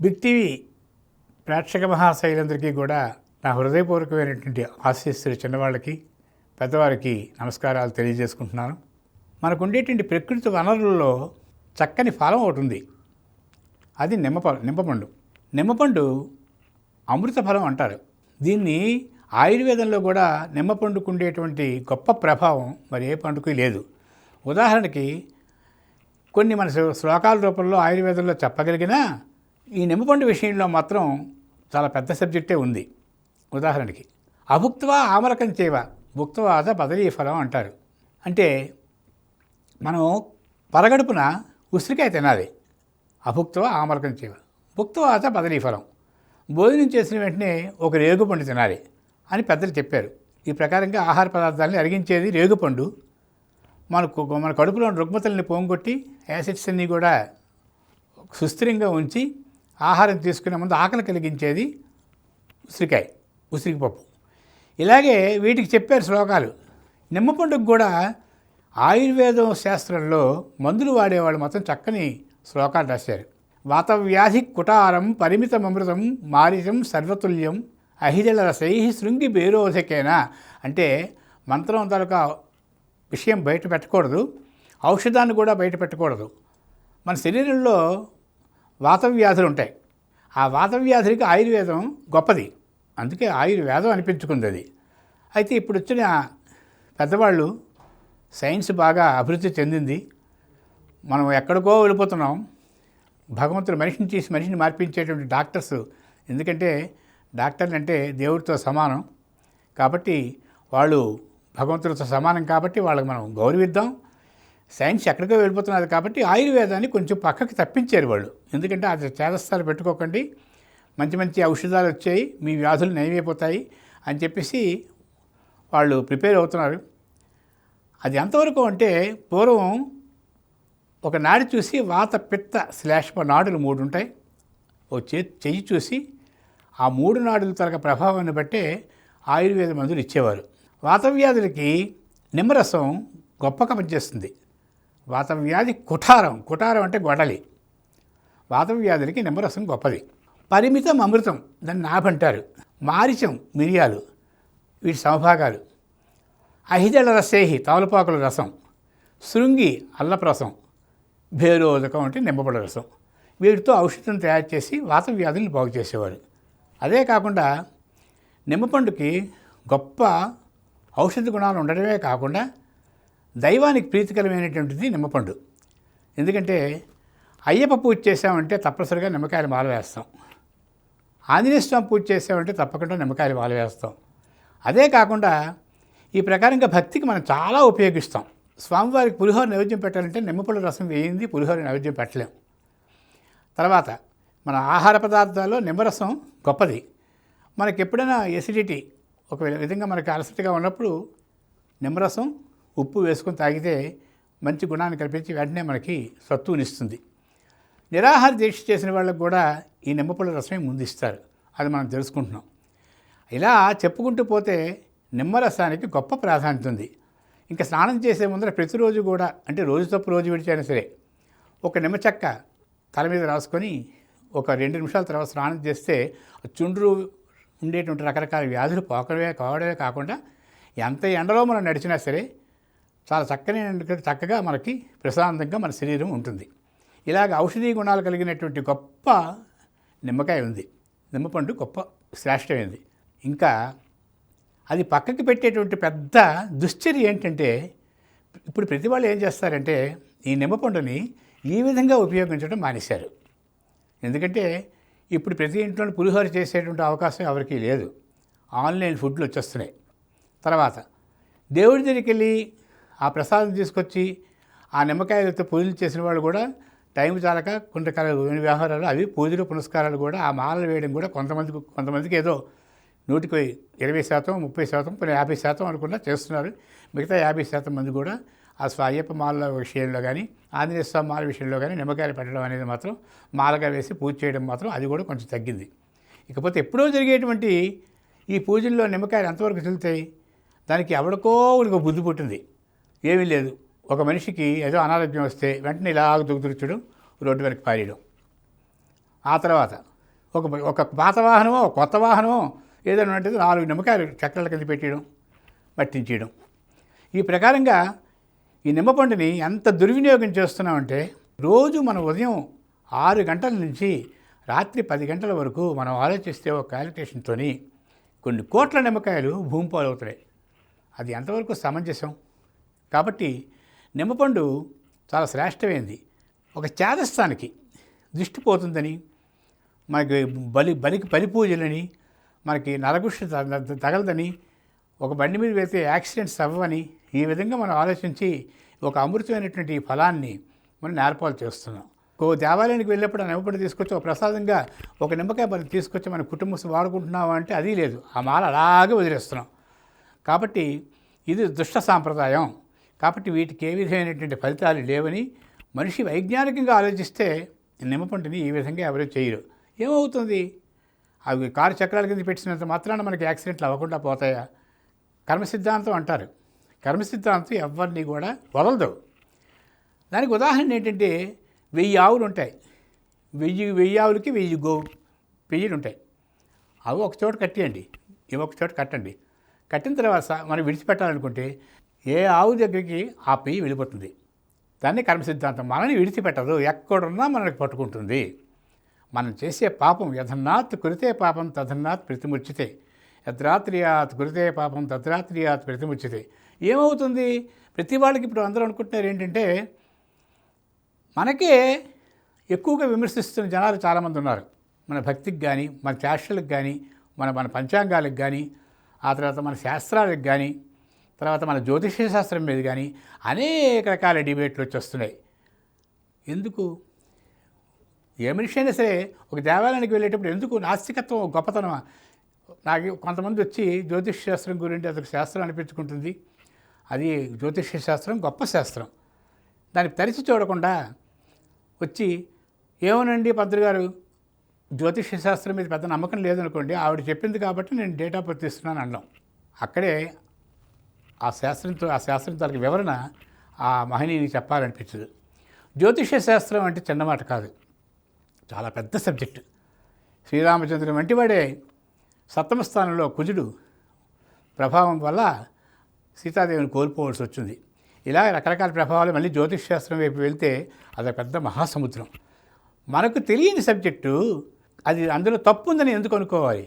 Big TV ప్రేక్షక మహాశైలందరికీ కూడా నా హృదయపూర్వకమైనటువంటి ఆశీస్సులు చిన్నవాళ్ళకి పెద్దవారికి నమస్కారాలు తెలియజేసుకుంటున్నాను. మనకు ఉండేటువంటి ప్రకృతి వనరులలో చక్కని ఫలం ఒకటి ఉంది. అది నిమ్మపండు. నిమ్మపండు అమృత ఫలం అంటారు. దీన్ని ఆయుర్వేదంలో కూడా నిమ్మపండుకు ఉండేటువంటి గొప్ప ప్రభావం మరి ఏ పండుకి లేదు. ఉదాహరణకి కొన్ని మన శ్లోకాల రూపంలో ఆయుర్వేదంలో చెప్పగలిగినా ఈ నిమ్మపండు విషయంలో మాత్రం చాలా పెద్ద సబ్జెక్టే ఉంది. ఉదాహరణకి అభుక్త్వా ఆమలకం చేవ భుక్తవాత బదరీ ఫలం అంటారు. అంటే మనం పరగడుపున ఉసిరికాయ తినాలి. అభుక్త్వా ఆమలకం చేవ భుక్తవాత బదరీ ఫలం. భోజనం చేసిన వెంటనే ఒక రేగుపండు తినాలి అని పెద్దలు చెప్పారు. ఈ ప్రకారంగా ఆహార పదార్థాలని అరిగించేది రేగుపండు. మన కడుపులో రుగ్మతల్ని పోంగొట్టి యాసిడ్స్ అన్నీ కూడా సుస్థిరంగా ఉంచి ఆహారం తీసుకునే ముందు ఆకలి కలిగించేది ఉసిరికి పప్పు. ఇలాగే వీటికి చెప్పారు శ్లోకాలు. నిమ్మపండుకు కూడా ఆయుర్వేదం శాస్త్రంలో మందులు వాడేవాళ్ళు మొత్తం చక్కని శ్లోకాలు రాశారు. వాతవ్యాధి కుటారం పరిమితమృతం మారితం సర్వతుల్యం అహిజల రసై శృంగి బేరోధకేనా. అంటే మంత్రం తాలూకా విషయం బయట పెట్టకూడదు, ఔషధాన్ని కూడా బయట పెట్టకూడదు. మన శరీరంలో వాతవ్యాధులు ఉంటాయి. ఆ వాతవ్యాధులకి ఆయుర్వేదం గొప్పది, అందుకే ఆయుర్వేదం అనిపించుకుంది అది. అయితే ఇప్పుడు వచ్చిన పెద్దవాళ్ళు సైన్స్ బాగా అభివృద్ధి చెందింది. మనం ఎక్కడికో వెళ్ళిపోతున్నాం. భగవంతుడు మనిషిని చేసి మనిషిని మార్పించేటువంటి డాక్టర్స్, ఎందుకంటే డాక్టర్లు అంటే దేవుడితో సమానం కాబట్టి వాళ్ళు భగవంతుడితో సమానం కాబట్టి వాళ్ళకి మనం గౌరవిద్దాం. సైన్స్ ఎక్కడికో వెళ్ళిపోతున్నది కాబట్టి ఆయుర్వేదాన్ని కొంచెం పక్కకి తప్పించారు వాళ్ళు. ఎందుకంటే అది చేదస్తాలు పెట్టుకోకండి, మంచి మంచి ఔషధాలు వచ్చాయి, మీ వ్యాధులు నయమైపోతాయి అని చెప్పేసి వాళ్ళు ప్రిపేర్ అవుతున్నారు. అది ఎంతవరకు అంటే పూర్వం ఒక నాడి చూసి వాత పిత్త శ్లేష్మ నాడులు 3 ఉంటాయి. ఓ చెయ్యి చూసి ఆ 3 నాడుల తరగ ప్రభావాన్ని బట్టే ఆయుర్వేద మందులు ఇచ్చేవారు. వాతవ్యాధులకి నిమ్మరసం గొప్పగా పనిచేస్తుంది. వాతవ్యాధి కుఠారం అంటే గొడలి. వాతవ్యాధులకి నిమ్మరసం గొప్పది. పరిమితం అమృతం దాన్ని నాభంటారు. మారిచం మిరియాలు వీటి సమభాగాలు. అహిజల రసేహి తమలపాకుల రసం. శృంగి అల్లపు రసం. భేరోదకం అంటే నిమ్మపండు రసం. వీటితో ఔషధం తయారు చేసి వాతవ్యాధులను బాగు చేసేవారు. అదే కాకుండా నిమ్మపండుకి గొప్ప ఔషధ గుణాలు ఉండడమే కాకుండా దైవానికి ప్రీతికరమైనటువంటిది నిమ్మపండు. ఎందుకంటే అయ్యప్ప పూజ చేసామంటే తప్పనిసరిగా నిమ్మకాయలు మాల వేస్తాం. ఆంజనేయ స్వామి పూజ చేసామంటే తప్పకుండా నిమ్మకాయలు మాల వేస్తాం. అదే కాకుండా ఈ ప్రకారంగా భక్తికి మనం చాలా ఉపయోగిస్తాం. స్వామివారికి పులిహోర నైవేద్యం పెట్టాలంటే నిమ్మపండు రసం వేయింది పులిహోర నైవేద్యం పెట్టలేం. తర్వాత మన ఆహార పదార్థాల్లో నిమ్మరసం గొప్పది. మనకి ఎప్పుడైనా ఎసిడిటీ ఒక విధంగా మనకి అలసటగా ఉన్నప్పుడు నిమ్మరసం ఉప్పు వేసుకొని తాగితే మంచి గుణాన్ని కల్పించి వెంటనే మనకి సత్తునిస్తుంది. నిరాహార దీక్ష చేసిన వాళ్ళకు కూడా ఈ నిమ్మపండు రసమే ముందు ఇస్తారు. అది మనం తెలుసుకుంటున్నాం. ఇలా చెప్పుకుంటూ పోతే నిమ్మరసానికి గొప్ప ప్రాధాన్యత ఉంది. ఇంకా స్నానం చేసే ముందర ప్రతిరోజు కూడా, అంటే రోజు తప్పు రోజు విడిచైనా సరే, ఒక నిమ్మ చెక్క తల మీద రాసుకొని ఒక 2 నిమిషాల తర్వాత స్నానం చేస్తే చుండ్రు ఉండేటువంటి రకరకాల వ్యాధులు కావడమే కాకుండా ఎంత ఎండలో మనం నడిచినా సరే చాలా చక్కగా మనకి ప్రశాంతంగా మన శరీరం ఉంటుంది. ఇలాగ ఔషధీ గుణాలు కలిగినటువంటి గొప్ప నిమ్మకాయ ఉంది. నిమ్మపండు గొప్ప శ్రేష్టమైనది. ఇంకా అది పక్కకి పెట్టేటువంటి పెద్ద దుశ్చర్య ఏంటంటే, ఇప్పుడు ప్రతి వాళ్ళు ఏం చేస్తారంటే ఈ నిమ్మపండుని ఈ విధంగా ఉపయోగించడం మానేశారు. ఎందుకంటే ఇప్పుడు ప్రతి ఇంట్లో పులిహోర చేసేటువంటి అవకాశం ఎవరికీ లేదు. ఆన్లైన్ ఫుడ్లు వచ్చేస్తున్నాయి. తర్వాత దేవుడి దగ్గరికి వెళ్ళి ఆ ప్రసాదం తీసుకొచ్చి ఆ నిమ్మకాయలతో పూజలు చేసిన వాళ్ళు కూడా టైం చాలక కొన్ని వ్యవహారాలు, అవి పూజలు పునస్కారాలు కూడా ఆ మాలలు వేయడం కూడా కొంతమందికి ఏదో 100కి 20%, 30%, 50% అనుకున్నా చేస్తున్నారు. మిగతా 50% మంది కూడా ఆ అయ్యప్ప మాల విషయంలో కానీ ఆంజనేయ స్వామి మాల విషయంలో కానీ నిమ్మకాయలు పెట్టడం అనేది మాత్రం మాలగా వేసి పూజ చేయడం మాత్రం అది కూడా కొంచెం తగ్గింది. ఇకపోతే ఎప్పుడో జరిగేటువంటి ఈ పూజల్లో నిమ్మకాయలు ఎంతవరకు చెల్లుతాయి? దానికి ఎవరికో ఒక బుద్ధి పుట్టింది. ఏమీ లేదు, ఒక మనిషికి ఏదో అనారోగ్యం వస్తే వెంటనే ఇలా దుగ్గుతుర్చడం, రోడ్డు వెనక్కి పారేయడం. ఆ తర్వాత ఒక పాత వాహనమో కొత్త వాహనమో ఏదైనా ఉంటుంది 4 నిమ్మకాయలు చక్రాల కింద పెట్టడం, పట్టించేయడం. ఈ ప్రకారంగా ఈ నిమ్మపండుని ఎంత దుర్వినియోగం చేస్తున్నామంటే రోజు మనం ఉదయం 6 గంటల నుంచి రాత్రి 10 గంటల వరకు మనం ఆలోచిస్తే ఒక క్యాలిక్యులేషన్తో కొన్ని కోట్ల నిమ్మకాయలు భూమి పాలవుతున్నాయి. అది ఎంతవరకు సమంజసం? కాబట్టి నిమ్మపండు చాలా శ్రేష్టమైంది. ఒక చేదస్థానికి దృష్టి పోతుందని, మనకి బలికి బలి పూజలని, మనకి నరగుష్టి తగలదని, ఒక బండి మీద వెళ్తే యాక్సిడెంట్స్ అవ్వని, ఈ విధంగా మనం ఆలోచించి ఒక అమృతమైనటువంటి ఫలాన్ని మనం నేర్పాలు చేస్తున్నాం. దేవాలయానికి వెళ్ళినప్పుడు ఆ నిమ్మపండు తీసుకొచ్చి ఒక ప్రసాదంగా ఒక నిమ్మకాయ పని తీసుకొచ్చి మన కుటుంబం వాడుకుంటున్నాం అంటే అది లేదు, ఆ మాల అలాగే వదిలేస్తున్నాం. కాబట్టి ఇది దుష్ట సాంప్రదాయం. కాబట్టి వీటికి ఏ విధమైనటువంటి ఫలితాలు లేవని మనిషి వైజ్ఞానికంగా ఆలోచిస్తే నిమ్మపండుని ఈ విధంగా ఎవరు చేయరు. ఏమవుతుంది? అవి కారు చక్రాల కింద పెట్టినంత మాత్రాన మనకి యాక్సిడెంట్లు అవ్వకుండా పోతాయా? కర్మసిద్ధాంతం అంటారు. కర్మసిద్ధాంతం ఎవరిని కూడా వదలదు. దానికి ఉదాహరణ ఏంటంటే 1000 ఆవులు ఉంటాయి. 1000 ఆవులకి 1000 పెయ్యలు ఉంటాయి. అవి ఒక చోట కట్టేయండి, ఇవి ఒక చోట కట్టండి. కట్టిన తర్వాత మనం విడిచిపెట్టాలనుకుంటే ఏ ఆవు దగ్గరికి ఆ పెయ్యి వెళ్ళిపోతుంది. దాన్ని కర్మసిద్ధాంతం. మనని విడిచిపెట్టదు, ఎక్కడున్నా మనకి పట్టుకుంటుంది. మనం చేసే పాపం యథన్నాత్ కురితే పాపం తథన్నాత్ ప్రతిముచ్యతే, యద్రాత్రియాత్ కురితే పాపం తద్రాత్రియాత్ ప్రతిముచ్యతే. ఏమవుతుంది? ప్రతి వాళ్ళకి ఇప్పుడు అందరూ అనుకుంటున్నారు ఏంటంటే, మనకే ఎక్కువగా విమర్శిస్తున్న జనాలు చాలామంది ఉన్నారు. మన భక్తికి కానీ, మన చేష్టలకు కానీ, మన పంచాంగాలకు కానీ, ఆ తర్వాత మన శాస్త్రాలకు కానీ, తర్వాత మన జ్యోతిష శాస్త్రం మీద కానీ అనేక రకాల డిబేట్లు వచ్చేస్తున్నాయి. ఎందుకు? ఏ మనిషి అయినా సరే ఒక దేవాలయానికి వెళ్ళేటప్పుడు ఎందుకు నాస్తికత్వం గొప్పతనమా? నాకు కొంతమంది వచ్చి జ్యోతిష శాస్త్రం గురించి అదొక శాస్త్రం అనిపించుకుంటుంది. అది జ్యోతిష శాస్త్రం గొప్ప శాస్త్రం. దాన్ని తరిచి చూడకుండా వచ్చి ఏమోనండి పంతులు గారు, జ్యోతిష శాస్త్రం మీద పెద్ద నమ్మకం లేదనుకోండి, ఆవిడ చెప్పింది కాబట్టి నేను డేట్ ఆఫ్ బర్త్ ఇస్తున్నాను అనడం. అక్కడే ఆ శాస్త్రం తాలూకు వివరణ ఆ మహనీయుని చెప్పాలనిపించదు. జ్యోతిష శాస్త్రం అంటే చిన్నమాట కాదు, చాలా పెద్ద సబ్జెక్టు. శ్రీరామచంద్రుని వంటివాడే సప్తమ స్థానంలో కుజుడు ప్రభావం వల్ల సీతాదేవిని కోల్పోవాల్సి వచ్చింది. ఇలా రకరకాల ప్రభావాలు. మళ్ళీ జ్యోతిష శాస్త్రం వైపు వెళ్తే అది పెద్ద మహాసముద్రం. మనకు తెలియని సబ్జెక్టు అది, అందులో తప్పు ఉందని ఎందుకు అనుకోవాలి?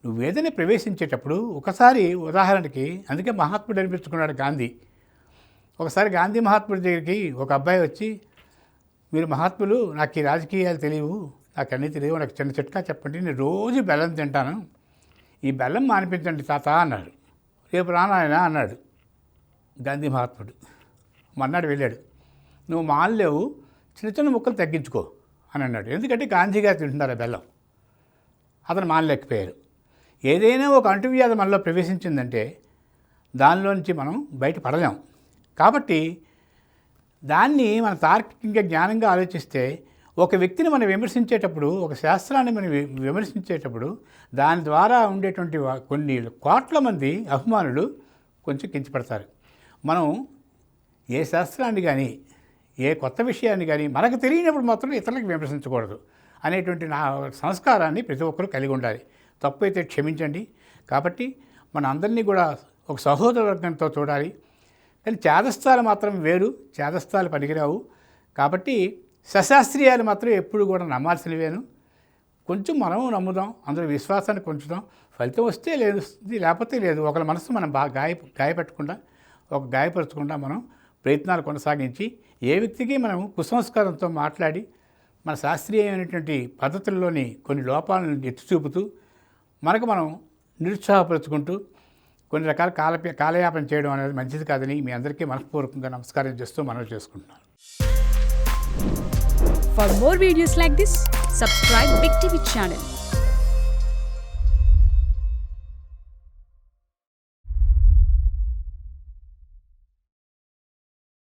నువ్వు ఏదైనా ప్రవేశించేటప్పుడు ఒకసారి ఉదాహరణకి, అందుకే మహాత్ముడు అనిపించుకున్నాడు గాంధీ. ఒకసారి గాంధీ మహాత్ముడి దగ్గరికి ఒక అబ్బాయి వచ్చి, మీరు మహాత్ములు, నాకు ఈ రాజకీయాలు తెలియవు, నాకు అన్నీ తెలియవు, నాకు చిన్న చిట్కా చెప్పండి, నేను రోజు బెల్లం తింటాను, ఈ బెల్లం మానిపించండి తాత అన్నాడు. రేపు రానాయన అన్నాడు గాంధీ మహాత్ముడు. మన్నాడు వెళ్ళాడు. నువ్వు మానలేవు, చిన్న చిన్న ముక్కలు తగ్గించుకో అని అన్నాడు. ఎందుకంటే గాంధీ గారు తింటున్నారు ఆ బెల్లం. అతను మానలేకపోయారు. ఏదైనా ఒక అంటువ్యాధి మనలో ప్రవేశించిందంటే దానిలోంచి మనం బయటపడలేం. కాబట్టి దాన్ని మన తార్కికంగా జ్ఞానంగా ఆలోచిస్తే, ఒక వ్యక్తిని మనం విమర్శించేటప్పుడు, ఒక శాస్త్రాన్ని మనం విమర్శించేటప్పుడు దాని ద్వారా ఉండేటువంటి కొన్ని కోట్ల మంది అభిమానులు కొంచెం కించపడతారు. మనం ఏ శాస్త్రాన్ని కానీ, ఏ కొత్త విషయాన్ని కానీ మనకు తెలియనప్పుడు మాత్రం ఇతరులకు విమర్శించకూడదు అనేటువంటి నా సంస్కారాన్ని ప్రతి ఒక్కరూ కలిగి ఉండాలి. తప్పు అయితే క్షమించండి. కాబట్టి మన అందరినీ కూడా ఒక సహోదర వర్గంతో చూడాలి. కానీ చేదస్తాలు మాత్రం వేరు, చేదస్తాలు పనికిరావు. కాబట్టి సశాస్త్రీయాలు మాత్రం ఎప్పుడు కూడా నమ్మాల్సినవేను. కొంచెం మనం నమ్ముదాం, అందులో విశ్వాసాన్ని కొంచుదాం. ఫలితం వస్తే లేదు, లేకపోతే లేదు. ఒకరి మనసు మనం బాగా గాయపెట్టకుండా, గాయపరచకుండా మనం ప్రయత్నాలు కొనసాగించి, ఏ వ్యక్తికి మనం కుసంస్కారంతో మాట్లాడి, మన శాస్త్రీయమైనటువంటి పద్ధతుల్లోని కొన్ని లోపాలను ఎత్తి చూపుతూ, మనకు మనం నిరుత్సాహపరుచుకుంటూ కొన్ని రకాల కాలయాపన చేయడం అనేది మంచిది కాదని మీ అందరికీ మనస్పూర్వకంగా నమస్కారం చేస్తూ మనవి చేసుకుంటున్నాను. For more videos like this, subscribe Big TV channel.